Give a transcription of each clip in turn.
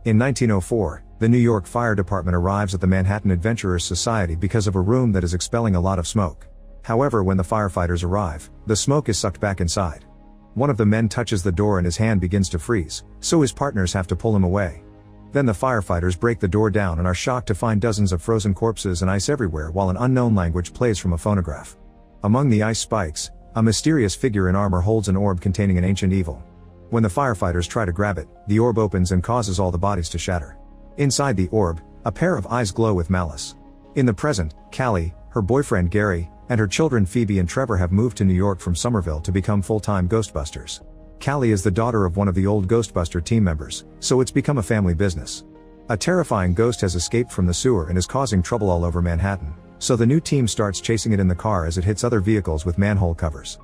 In 1904, the New York Fire Department arrives at the Manhattan Adventurers Society because of a room that is expelling a lot of smoke. However, when the firefighters arrive, the smoke is sucked back inside. One of the men touches the door and his hand begins to freeze, so his partners have to pull him away. Then the firefighters break the door down and are shocked to find dozens of frozen corpses and ice everywhere while an unknown language plays from a phonograph. Among the ice spikes, a mysterious figure in armor holds an orb containing an ancient evil. When the firefighters try to grab it, the orb opens and causes all the bodies to shatter. Inside the orb, a pair of eyes glow with malice. In the present, Callie, her boyfriend Gary, and her children Phoebe and Trevor have moved to New York from Somerville to become full-time Ghostbusters. Callie is the daughter of one of the old Ghostbuster team members, so it's become a family business. A terrifying ghost has escaped from the sewer and is causing trouble all over Manhattan, so the new team starts chasing it in the car as it hits other vehicles with manhole covers.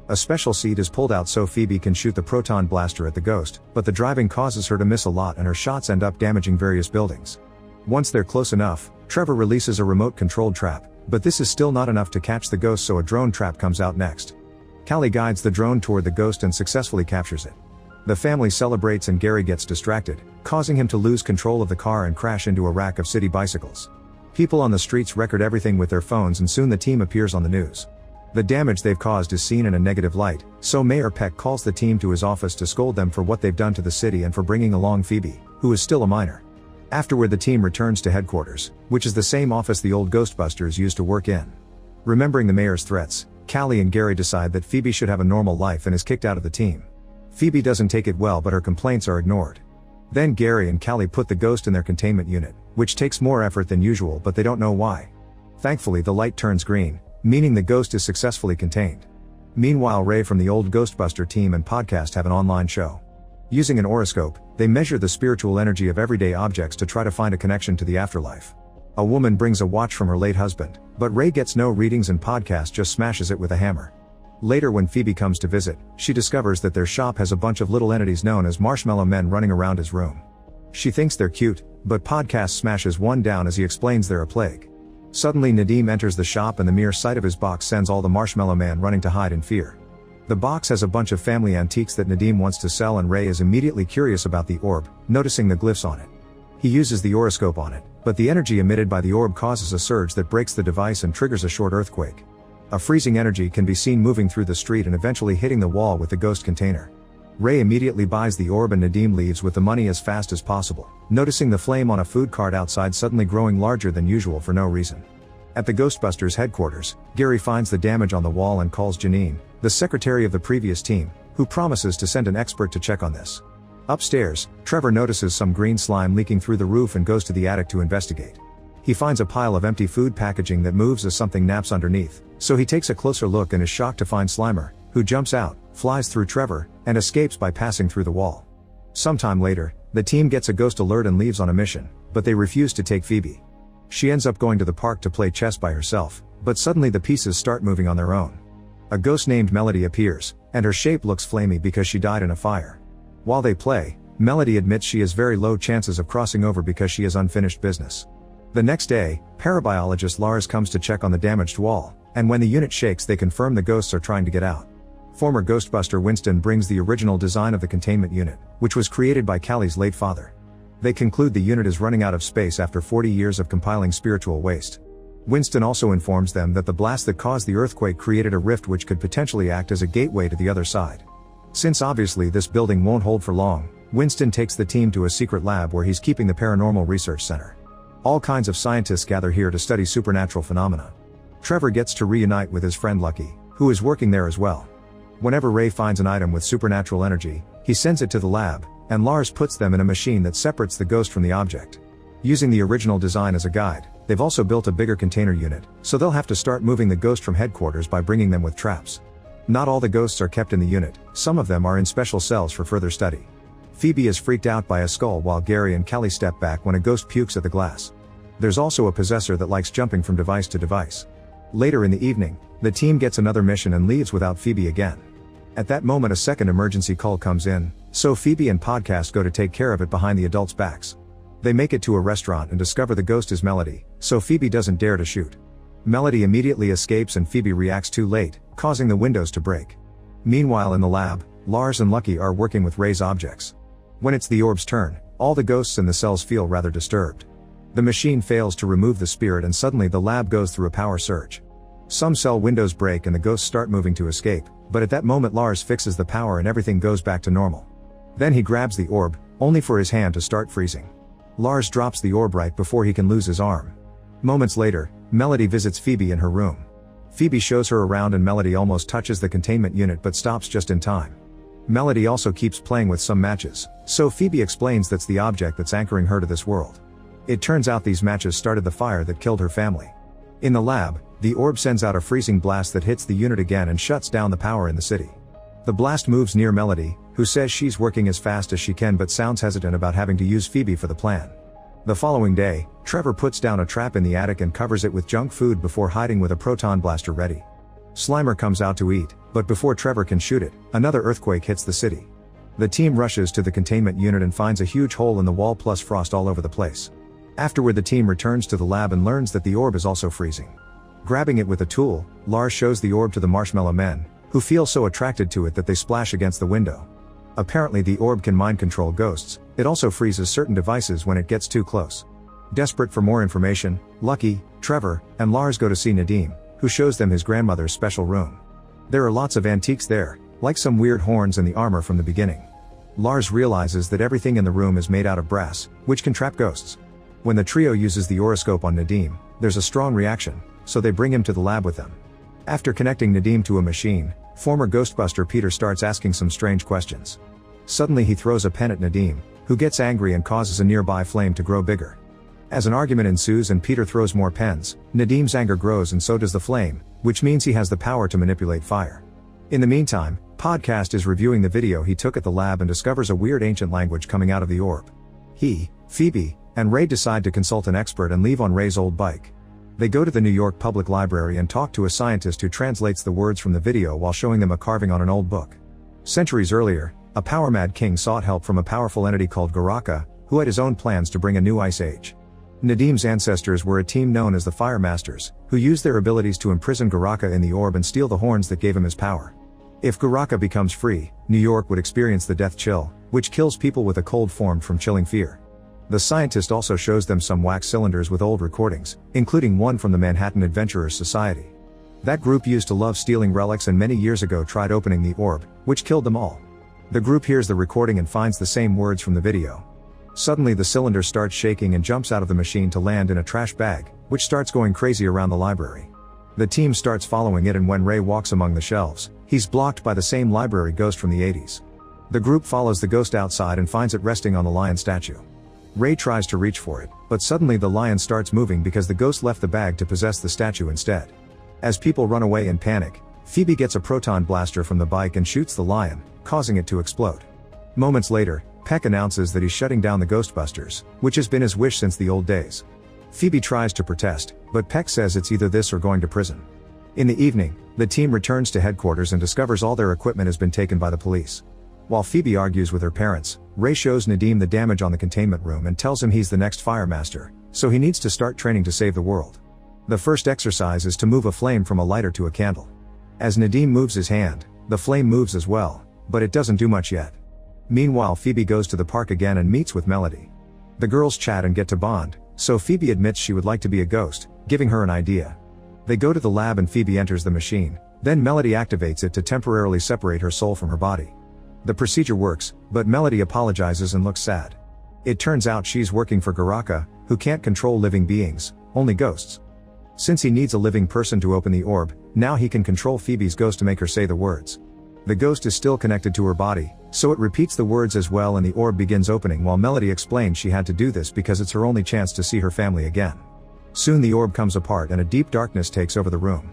A special seat is pulled out so Phoebe can shoot the proton blaster at the ghost, but the driving causes her to miss a lot and her shots end up damaging various buildings. Once they're close enough, Trevor releases a remote-controlled trap, but this is still not enough to catch the ghost, so a drone trap comes out next. Callie guides the drone toward the ghost and successfully captures it. The family celebrates and Gary gets distracted, causing him to lose control of the car and crash into a rack of city bicycles. People on the streets record everything with their phones and soon the team appears on the news. The damage they've caused is seen in a negative light, so Mayor Peck calls the team to his office to scold them for what they've done to the city and for bringing along Phoebe, who is still a minor. Afterward, the team returns to headquarters, which is the same office the old Ghostbusters used to work in. Remembering the mayor's threats, Callie and Gary decide that Phoebe should have a normal life and is kicked out of the team. Phoebe doesn't take it well, but her complaints are ignored. Then Gary and Callie put the ghost in their containment unit, which takes more effort than usual, but they don't know why. Thankfully, the light turns green, meaning the ghost is successfully contained. Meanwhile, Ray from the old Ghostbuster team and podcast have an online show. Using an horoscope, they measure the spiritual energy of everyday objects to try to find a connection to the afterlife. A woman brings a watch from her late husband, but Ray gets no readings and podcast just smashes it with a hammer. Later, when Phoebe comes to visit, she discovers that their shop has a bunch of little entities known as marshmallow men running around his room. She thinks they're cute, but podcast smashes one down as he explains they're a plague. Suddenly Nadim enters the shop and the mere sight of his box sends all the Marshmallow Man running to hide in fear. The box has a bunch of family antiques that Nadim wants to sell and Ray is immediately curious about the orb, noticing the glyphs on it. He uses the horoscope on it, but the energy emitted by the orb causes a surge that breaks the device and triggers a short earthquake. A freezing energy can be seen moving through the street and eventually hitting the wall with the ghost container. Ray immediately buys the orb and Nadim leaves with the money as fast as possible, noticing the flame on a food cart outside suddenly growing larger than usual for no reason. At the Ghostbusters headquarters, Gary finds the damage on the wall and calls Janine, the secretary of the previous team, who promises to send an expert to check on this. Upstairs, Trevor notices some green slime leaking through the roof and goes to the attic to investigate. He finds a pile of empty food packaging that moves as something naps underneath, so he takes a closer look and is shocked to find Slimer, who jumps out, flies through Trevor, and escapes by passing through the wall. Sometime later, the team gets a ghost alert and leaves on a mission, but they refuse to take Phoebe. She ends up going to the park to play chess by herself, but suddenly the pieces start moving on their own. A ghost named Melody appears, and her shape looks flamey because she died in a fire. While they play, Melody admits she has very low chances of crossing over because she has unfinished business. The next day, parabiologist Lars comes to check on the damaged wall, and when the unit shakes they confirm the ghosts are trying to get out. Former Ghostbuster Winston brings the original design of the containment unit, which was created by Callie's late father. They conclude the unit is running out of space after 40 years of compiling spiritual waste. Winston also informs them that the blast that caused the earthquake created a rift which could potentially act as a gateway to the other side. Since obviously this building won't hold for long, Winston takes the team to a secret lab where he's keeping the Paranormal Research Center. All kinds of scientists gather here to study supernatural phenomena. Trevor gets to reunite with his friend Lucky, who is working there as well. Whenever Ray finds an item with supernatural energy, he sends it to the lab, and Lars puts them in a machine that separates the ghost from the object. Using the original design as a guide, they've also built a bigger container unit, so they'll have to start moving the ghost from headquarters by bringing them with traps. Not all the ghosts are kept in the unit, some of them are in special cells for further study. Phoebe is freaked out by a skull while Gary and Callie step back when a ghost pukes at the glass. There's also a possessor that likes jumping from device to device. Later in the evening, the team gets another mission and leaves without Phoebe again. At that moment a second emergency call comes in, so Phoebe and Podcast go to take care of it behind the adults' backs. They make it to a restaurant and discover the ghost is Melody, so Phoebe doesn't dare to shoot. Melody immediately escapes and Phoebe reacts too late, causing the windows to break. Meanwhile in the lab, Lars and Lucky are working with Ray's objects. When it's the orb's turn, All the ghosts in the cells feel rather disturbed. The machine fails to remove the spirit and suddenly the lab goes through a power surge. Some cell windows break and the ghosts start moving to escape, but at that moment Lars fixes the power and everything goes back to normal. Then he grabs the orb, only for his hand to start freezing. Lars drops the orb right before he can lose his arm. Moments later, Melody visits Phoebe in her room. Phoebe shows her around and Melody almost touches the containment unit but stops just in time. Melody also keeps playing with some matches, so Phoebe explains that's the object that's anchoring her to this world. It turns out these matches started the fire that killed her family. In the lab, the orb sends out a freezing blast that hits the unit again and shuts down the power in the city. The blast moves near Melody, who says she's working as fast as she can but sounds hesitant about having to use Phoebe for the plan. The following day, Trevor puts down a trap in the attic and covers it with junk food before hiding with a proton blaster ready. Slimer comes out to eat, but before Trevor can shoot it, another earthquake hits the city. The team rushes to the containment unit and finds a huge hole in the wall plus frost all over the place. Afterward the team returns to the lab and learns that the orb is also freezing. Grabbing it with a tool, Lars shows the orb to the Marshmallow Men, who feel so attracted to it that they splash against the window. Apparently the orb can mind control ghosts, it also freezes certain devices when it gets too close. Desperate for more information, Lucky, Trevor, and Lars go to see Nadim, who shows them his grandmother's special room. There are lots of antiques there, like some weird horns and the armor from the beginning. Lars realizes that everything in the room is made out of brass, which can trap ghosts. When the trio uses the oroscope on Nadim, there's a strong reaction, so they bring him to the lab with them. After connecting Nadim to a machine, former Ghostbuster Peter starts asking some strange questions. Suddenly he throws a pen at Nadim, who gets angry and causes a nearby flame to grow bigger. As an argument ensues and Peter throws more pens, Nadim's anger grows and so does the flame, which means he has the power to manipulate fire. In the meantime, Podcast is reviewing the video he took at the lab and discovers a weird ancient language coming out of the orb. He, Phoebe, and Ray decide to consult an expert and leave on Ray's old bike. They go to the New York Public Library and talk to a scientist who translates the words from the video while showing them a carving on an old book. Centuries earlier, a power-mad king sought help from a powerful entity called Garaka, who had his own plans to bring a new ice age. Nadim's ancestors were a team known as the Fire Masters, who used their abilities to imprison Garaka in the orb and steal the horns that gave him his power. If Garaka becomes free, New York would experience the death chill, which kills people with a cold formed from chilling fear. The scientist also shows them some wax cylinders with old recordings, including one from the Manhattan Adventurers Society. That group used to love stealing relics and many years ago tried opening the orb, which killed them all. The group hears the recording and finds the same words from the video. Suddenly the cylinder starts shaking and jumps out of the machine to land in a trash bag, which starts going crazy around the library. The team starts following it and when Ray walks among the shelves, he's blocked by the same library ghost from the 80s. The group follows the ghost outside and finds it resting on the lion statue. Ray tries to reach for it, but suddenly the lion starts moving because the ghost left the bag to possess the statue instead. As people run away in panic, Phoebe gets a proton blaster from the bike and shoots the lion, causing it to explode. Moments later, Peck announces that he's shutting down the Ghostbusters, which has been his wish since the old days. Phoebe tries to protest, but Peck says it's either this or going to prison. In the evening, the team returns to headquarters and discovers all their equipment has been taken by the police. While Phoebe argues with her parents, Ray shows Nadim the damage on the containment room and tells him he's the next Fire Master, so he needs to start training to save the world. The first exercise is to move a flame from a lighter to a candle. As Nadim moves his hand, the flame moves as well, but it doesn't do much yet. Meanwhile Phoebe goes to the park again and meets with Melody. The girls chat and get to bond, so Phoebe admits she would like to be a ghost, giving her an idea. They go to the lab and Phoebe enters the machine, then Melody activates it to temporarily separate her soul from her body. The procedure works, but Melody apologizes and looks sad. It turns out she's working for Garaka, who can't control living beings, only ghosts. Since he needs a living person to open the orb, now he can control Phoebe's ghost to make her say the words. The ghost is still connected to her body, so it repeats the words as well and the orb begins opening while Melody explains she had to do this because it's her only chance to see her family again. Soon the orb comes apart and a deep darkness takes over the room.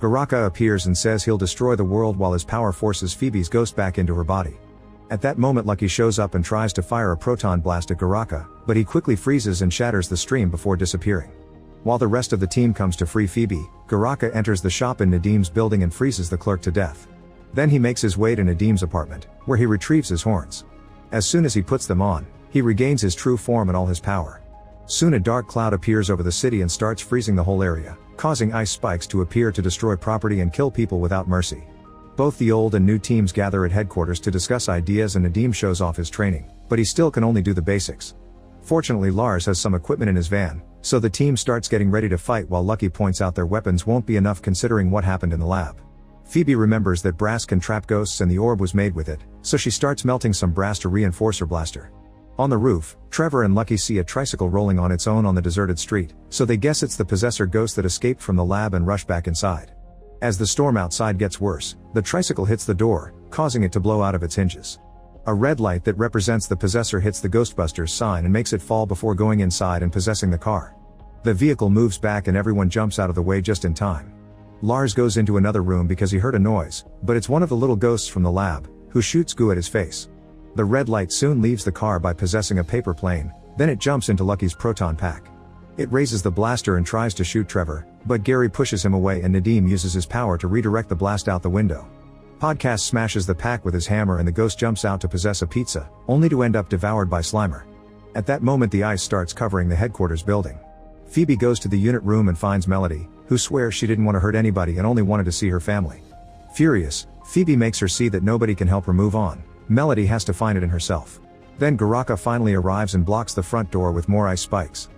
Garaka appears and says he'll destroy the world while his power forces Phoebe's ghost back into her body. At that moment Lucky shows up and tries to fire a proton blast at Garaka, but he quickly freezes and shatters the stream before disappearing. While the rest of the team comes to free Phoebe, Garaka enters the shop in Nadim's building and freezes the clerk to death. Then he makes his way to Nadim's apartment, where he retrieves his horns. As soon as he puts them on, he regains his true form and all his power. Soon a dark cloud appears over the city and starts freezing the whole area, causing ice spikes to appear to destroy property and kill people without mercy. Both the old and new teams gather at headquarters to discuss ideas, and Nadim shows off his training, but he still can only do the basics. Fortunately, Lars has some equipment in his van, so the team starts getting ready to fight while Lucky points out their weapons won't be enough considering what happened in the lab. Phoebe remembers that brass can trap ghosts and the orb was made with it, so she starts melting some brass to reinforce her blaster. On the roof, Trevor and Lucky see a tricycle rolling on its own on the deserted street, so they guess it's the possessor ghost that escaped from the lab and rush back inside. As the storm outside gets worse, the tricycle hits the door, causing it to blow out of its hinges. A red light that represents the possessor hits the Ghostbusters sign and makes it fall before going inside and possessing the car. The vehicle moves back and everyone jumps out of the way just in time. Lars goes into another room because he heard a noise, but it's one of the little ghosts from the lab, who shoots goo at his face. The red light soon leaves the car by possessing a paper plane, then it jumps into Lucky's proton pack. It raises the blaster and tries to shoot Trevor, but Gary pushes him away and Nadim uses his power to redirect the blast out the window. Podcast smashes the pack with his hammer and the ghost jumps out to possess a pizza, only to end up devoured by Slimer. At that moment the ice starts covering the headquarters building. Phoebe goes to the unit room and finds Melody, who swears she didn't want to hurt anybody and only wanted to see her family. Furious, Phoebe makes her see that nobody can help her move on. Melody has to find it in herself. Then Garaka finally arrives and blocks the front door with more ice spikes.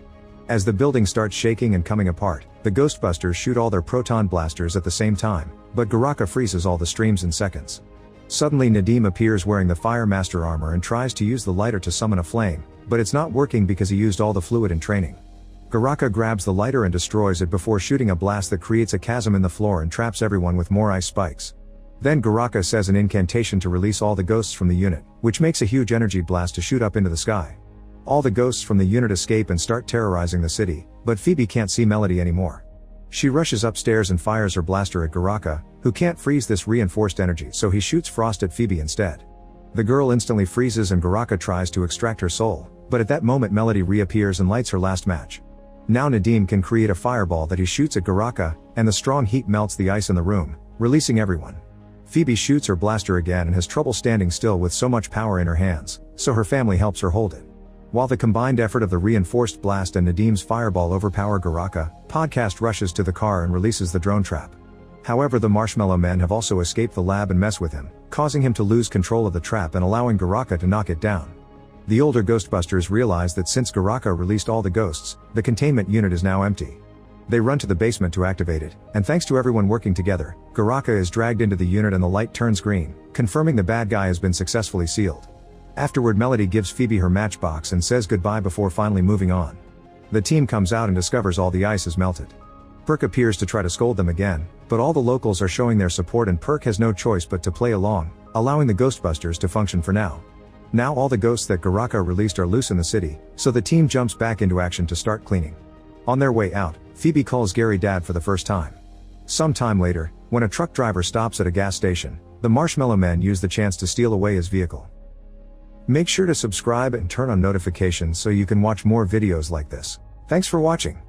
As the building starts shaking and coming apart, the Ghostbusters shoot all their proton blasters at the same time, but Garaka freezes all the streams in seconds. Suddenly Nadim appears wearing the Fire Master armor and tries to use the lighter to summon a flame, but it's not working because he used all the fluid in training. Garaka grabs the lighter and destroys it before shooting a blast that creates a chasm in the floor and traps everyone with more ice spikes. Then Garaka says an incantation to release all the ghosts from the unit, which makes a huge energy blast to shoot up into the sky. All the ghosts from the unit escape and start terrorizing the city, but Phoebe can't see Melody anymore. She rushes upstairs and fires her blaster at Garaka, who can't freeze this reinforced energy, so he shoots Frost at Phoebe instead. The girl instantly freezes and Garaka tries to extract her soul, but at that moment Melody reappears and lights her last match. Now Nadim can create a fireball that he shoots at Garaka, and the strong heat melts the ice in the room, releasing everyone. Phoebe shoots her blaster again and has trouble standing still with so much power in her hands, so her family helps her hold it. While the combined effort of the reinforced blast and Nadim's fireball overpower Garaka, Podcast rushes to the car and releases the drone trap. However, the Marshmallow Men have also escaped the lab and mess with him, causing him to lose control of the trap and allowing Garaka to knock it down. The older Ghostbusters realize that since Garaka released all the ghosts, the containment unit is now empty. They run to the basement to activate it, and thanks to everyone working together, Garaka is dragged into the unit and the light turns green, confirming the bad guy has been successfully sealed. Afterward, Melody gives Phoebe her matchbox and says goodbye before finally moving on. The team comes out and discovers all the ice is melted. Perk appears to try to scold them again, but all the locals are showing their support and Perk has no choice but to play along, allowing the Ghostbusters to function for now. Now all the ghosts that Garaka released are loose in the city, so the team jumps back into action to start cleaning. On their way out, Phoebe calls Gary Dad for the first time. Some time later, when a truck driver stops at a gas station, the Marshmallow Men use the chance to steal away his vehicle. Make sure to subscribe and turn on notifications so you can watch more videos like this. Thanks for watching.